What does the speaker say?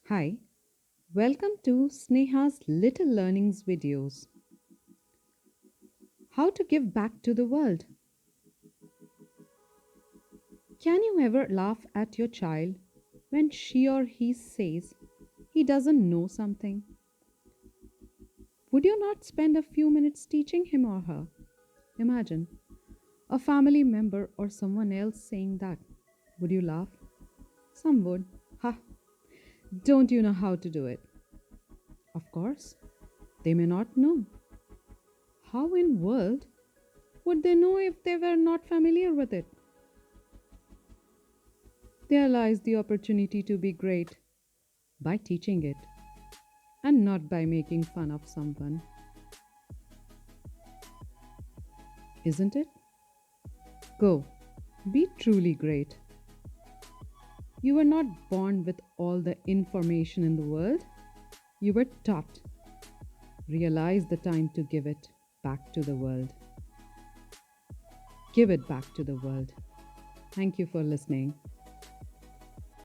Hi, welcome to Sneha's Little Learnings videos. How to give back to the world. Can you ever laugh at your child when she or he says he doesn't know something? Would you not spend a few minutes teaching him or her? Imagine a family member or someone else saying that. Would you laugh? Some would. Ha, don't you know how to do it? Of course, they may not know. How in world would they know if they were not familiar with it? There lies the opportunity to be great by teaching it and not by making fun of someone, isn't it? Go, be truly great. You were not born with all the information in the world, you were taught. Realize the time to give it back to the world. Give it back to the world. Thank you for listening.